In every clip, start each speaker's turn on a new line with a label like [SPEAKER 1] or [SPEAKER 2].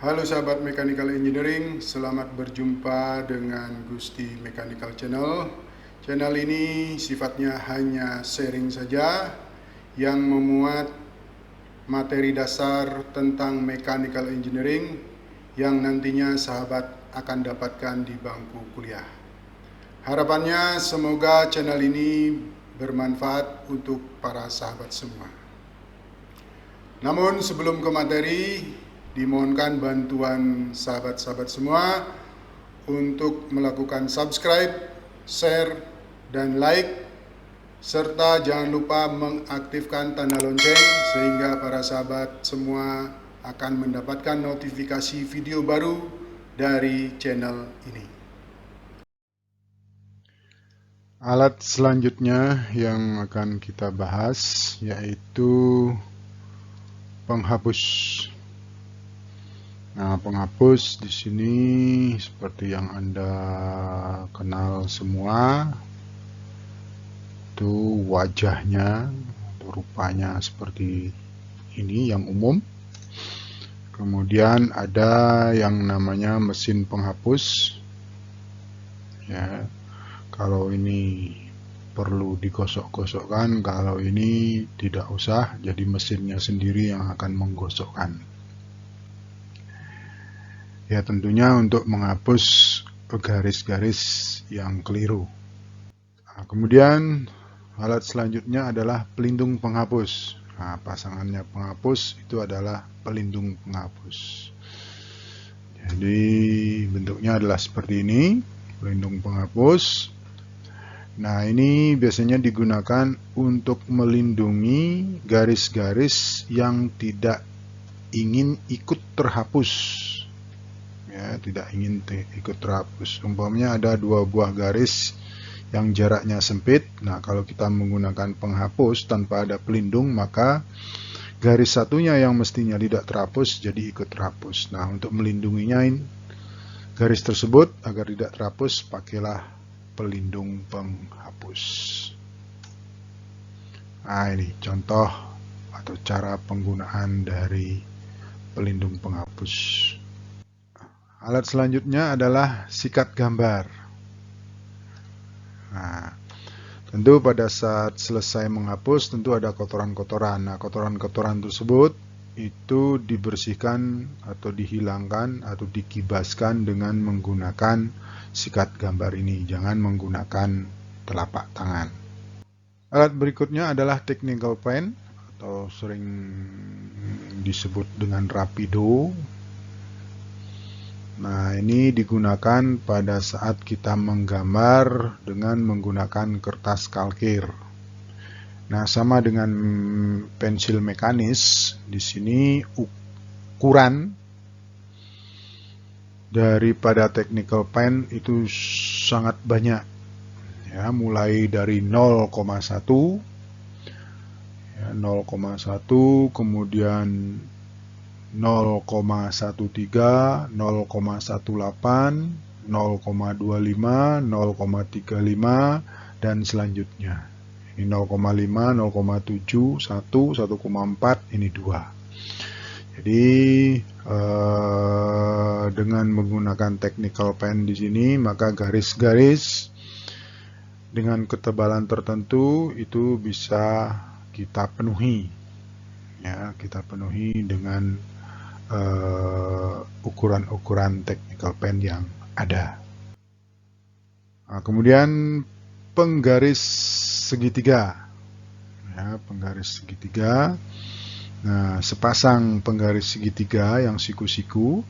[SPEAKER 1] Halo sahabat Mechanical Engineering, selamat berjumpa dengan Gusti Mechanical Channel. Channel ini sifatnya hanya sharing saja yang memuat materi dasar tentang Mechanical Engineering yang nantinya sahabat akan dapatkan di bangku kuliah. Harapannya semoga channel ini bermanfaat untuk para sahabat semua. Namun sebelum ke materi, dimohonkan bantuan sahabat-sahabat semua untuk melakukan subscribe, share, dan like, serta jangan lupa mengaktifkan tanda lonceng sehingga para sahabat semua akan mendapatkan notifikasi video baru dari channel ini. Alat selanjutnya yang akan kita bahas yaitu penghapus. Nah, penghapus di sini seperti yang Anda kenal semua, itu wajahnya atau rupanya seperti ini yang umum. Kemudian ada yang namanya mesin penghapus. Ya, kalau ini perlu digosok-gosokkan, kalau ini tidak usah, jadi mesinnya sendiri yang akan menggosokkan. Ya, tentunya untuk menghapus garis-garis yang keliru. Nah, kemudian alat selanjutnya adalah pelindung penghapus. Nah, pasangannya penghapus itu adalah pelindung penghapus. Jadi bentuknya adalah seperti ini, pelindung penghapus. Nah, ini biasanya digunakan untuk melindungi garis-garis yang tidak ingin ikut terhapus. Ya, tidak ingin ikut terhapus. Umpamanya ada dua buah garis yang jaraknya sempit. Nah, kalau kita menggunakan penghapus tanpa ada pelindung, maka garis satunya yang mestinya tidak terhapus jadi ikut terhapus. Nah, untuk melindunginya garis tersebut agar tidak terhapus, pakailah pelindung penghapus. Nah, ini contoh atau cara penggunaan dari pelindung penghapus. Alat selanjutnya adalah sikat gambar. Nah, tentu pada saat selesai menghapus tentu ada kotoran-kotoran. Nah, kotoran-kotoran tersebut itu dibersihkan atau dihilangkan atau dikibaskan dengan menggunakan sikat gambar ini. Jangan menggunakan telapak tangan. Alat berikutnya adalah technical pen atau sering disebut dengan rapido. Nah, ini digunakan pada saat kita menggambar dengan menggunakan kertas kalkir. Nah, sama dengan pensil mekanis, di sini ukuran daripada technical pen itu sangat banyak. Ya, mulai dari 0,1, ya, 0,1, kemudian 0,13, 0,18, 0,25, 0,35, dan selanjutnya. Ini 0,5, 0,7, 1, 1,4, ini 2. Jadi dengan menggunakan technical pen di sini, maka garis-garis dengan ketebalan tertentu itu bisa kita penuhi. Ya, kita penuhi dengan ukuran-ukuran technical pen yang ada. Nah, kemudian penggaris segitiga. Ya, penggaris segitiga. Nah, sepasang penggaris segitiga yang siku-siku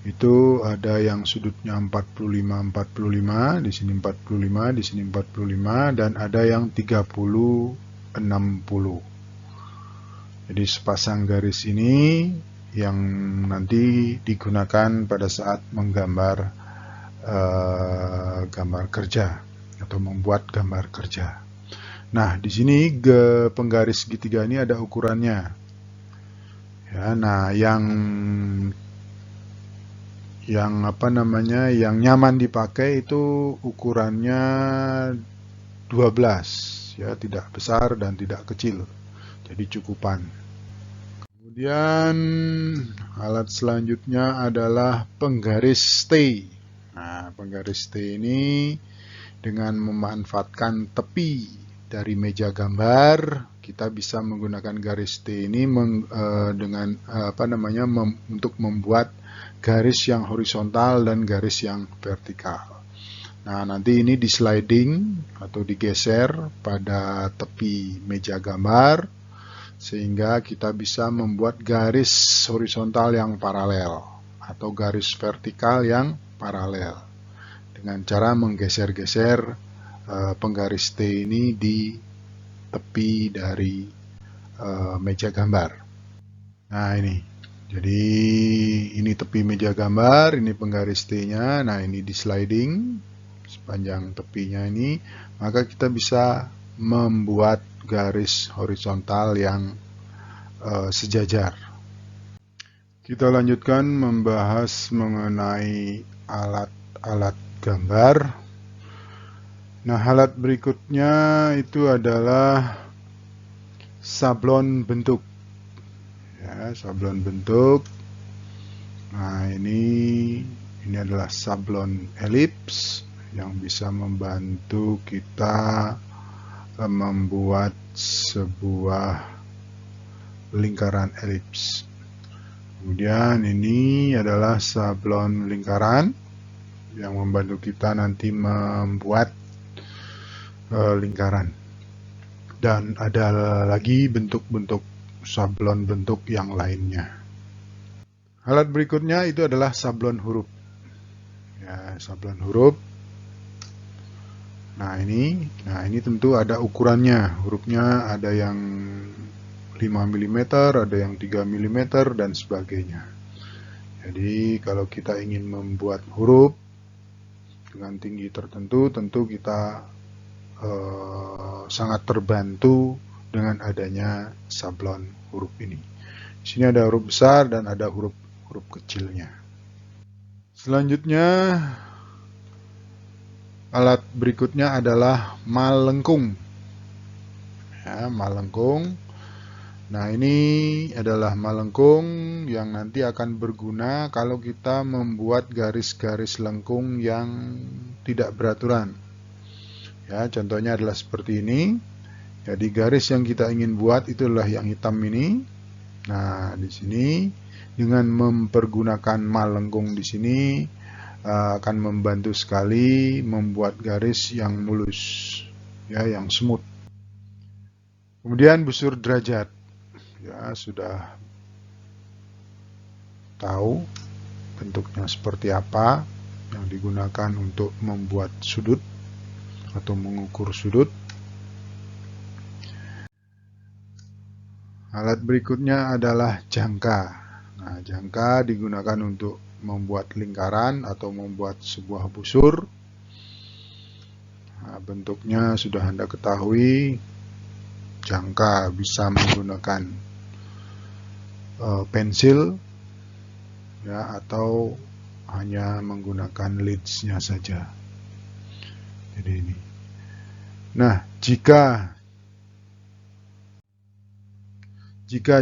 [SPEAKER 1] itu ada yang sudutnya 45-45, di sini 45, di sini 45, dan ada yang 30-60. Jadi sepasang garis ini yang nanti digunakan pada saat menggambar gambar kerja atau membuat gambar kerja. Nah, di sini penggaris segitiga ini ada ukurannya. Ya, nah yang nyaman dipakai itu ukurannya 12, ya, tidak besar dan tidak kecil. Jadi cukupan. Kemudian alat selanjutnya adalah penggaris T. Nah, penggaris T ini dengan memanfaatkan tepi dari meja gambar, kita bisa menggunakan garis T ini untuk membuat garis yang horizontal dan garis yang vertikal. Nah, nanti ini di sliding atau digeser pada tepi meja gambar, sehingga kita bisa membuat garis horizontal yang paralel atau garis vertikal yang paralel dengan cara menggeser-geser penggaris T ini di tepi dari meja gambar. Nah, ini jadi ini tepi meja gambar, ini penggaris T-nya. Nah, ini di sliding sepanjang tepinya ini, maka kita bisa membuat garis horizontal yang sejajar. Kita lanjutkan membahas mengenai alat-alat gambar. Nah, alat berikutnya itu adalah sablon bentuk. Ya, sablon bentuk. Nah, ini adalah sablon elips yang bisa membantu kita membuat sebuah lingkaran elips. Kemudian ini adalah sablon lingkaran yang membantu kita nanti membuat lingkaran. Dan ada lagi bentuk-bentuk sablon bentuk yang lainnya. Alat berikutnya itu adalah sablon huruf. Ya, sablon huruf. Nah, ini tentu ada ukurannya. Hurufnya ada yang 5 mm, ada yang 3 mm, dan sebagainya. Jadi, kalau kita ingin membuat huruf dengan tinggi tertentu, tentu kita sangat terbantu dengan adanya sablon huruf ini. Di sini ada huruf besar dan ada huruf kecilnya. Selanjutnya, alat berikutnya adalah malengkung. Ya, malengkung. Nah, ini adalah malengkung yang nanti akan berguna kalau kita membuat garis-garis lengkung yang tidak beraturan. Ya, contohnya adalah seperti ini. Jadi garis yang kita ingin buat itu adalah yang hitam ini. Nah, di sini dengan mempergunakan malengkung di sini akan membantu sekali membuat garis yang mulus, ya, yang smooth. Kemudian busur derajat, ya, sudah tahu bentuknya seperti apa, yang digunakan untuk membuat sudut atau mengukur sudut. Alat berikutnya adalah jangka. Nah, jangka digunakan untuk membuat lingkaran atau membuat sebuah busur. Nah, bentuknya sudah Anda ketahui. Jangka bisa menggunakan pensil, ya, atau hanya menggunakan leads-nya saja. Jadi ini. Nah, jika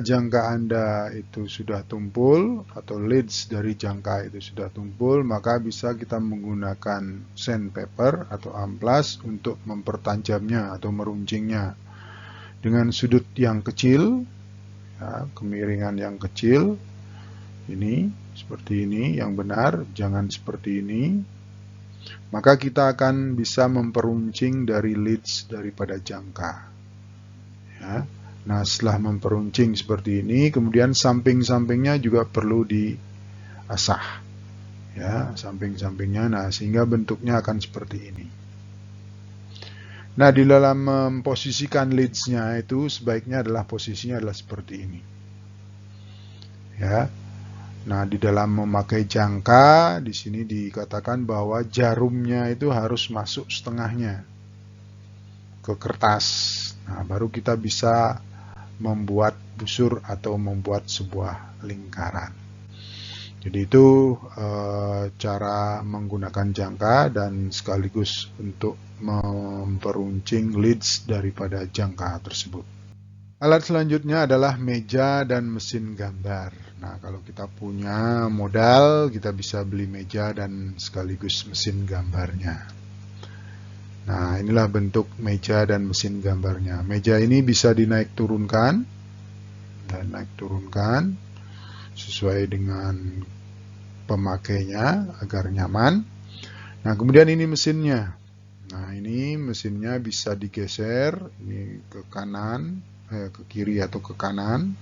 [SPEAKER 1] jangka Anda itu sudah tumpul atau leads dari jangka itu sudah tumpul, maka bisa kita menggunakan sandpaper atau amplas untuk mempertajamnya atau meruncingnya dengan sudut yang kecil, ya, kemiringan yang kecil. Ini seperti ini yang benar, jangan seperti ini. Maka kita akan bisa memperuncing dari leads daripada jangka. Ya. Nah, setelah memperuncing seperti ini, kemudian samping-sampingnya juga perlu diasah. Ya, samping-sampingnya, nah, sehingga bentuknya akan seperti ini. Nah, di dalam memposisikan leads-nya itu sebaiknya posisinya adalah seperti ini. Ya. Nah, di dalam memakai jangka, di sini dikatakan bahwa jarumnya itu harus masuk setengahnya ke kertas. Nah, baru kita bisa membuat busur atau membuat sebuah lingkaran. Jadi itu cara menggunakan jangka dan sekaligus untuk memperuncing leads daripada jangka tersebut. Alat selanjutnya adalah meja dan mesin gambar. Nah, kalau kita punya modal, kita bisa beli meja dan sekaligus mesin gambarnya. Nah, inilah bentuk meja dan mesin gambarnya. Meja ini bisa dinaik turunkan dan naik turunkan sesuai dengan pemakainya agar nyaman. Nah, kemudian ini mesinnya. Nah, ini mesinnya bisa digeser ini ke kanan, ke kiri atau ke kanan.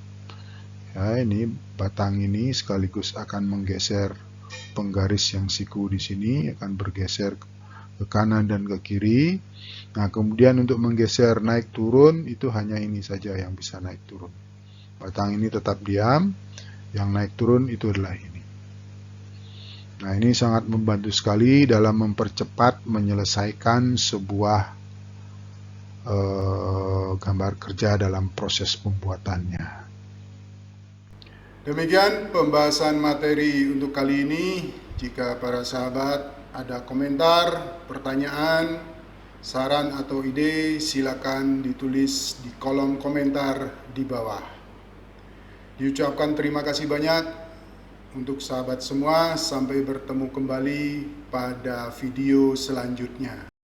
[SPEAKER 1] Ya, ini batang ini sekaligus akan menggeser penggaris yang siku di sini, akan bergeser ke kanan dan ke kiri. Nah, kemudian untuk menggeser naik turun itu hanya ini saja yang bisa naik turun. Batang ini tetap diam, yang naik turun itu adalah ini. Nah, ini sangat membantu sekali dalam mempercepat menyelesaikan sebuah gambar kerja dalam proses pembuatannya. Demikian pembahasan materi untuk kali ini. Jika para sahabat ada komentar, pertanyaan, saran atau ide, silakan ditulis di kolom komentar di bawah. Diucapkan terima kasih banyak untuk sahabat semua. Sampai bertemu kembali pada video selanjutnya.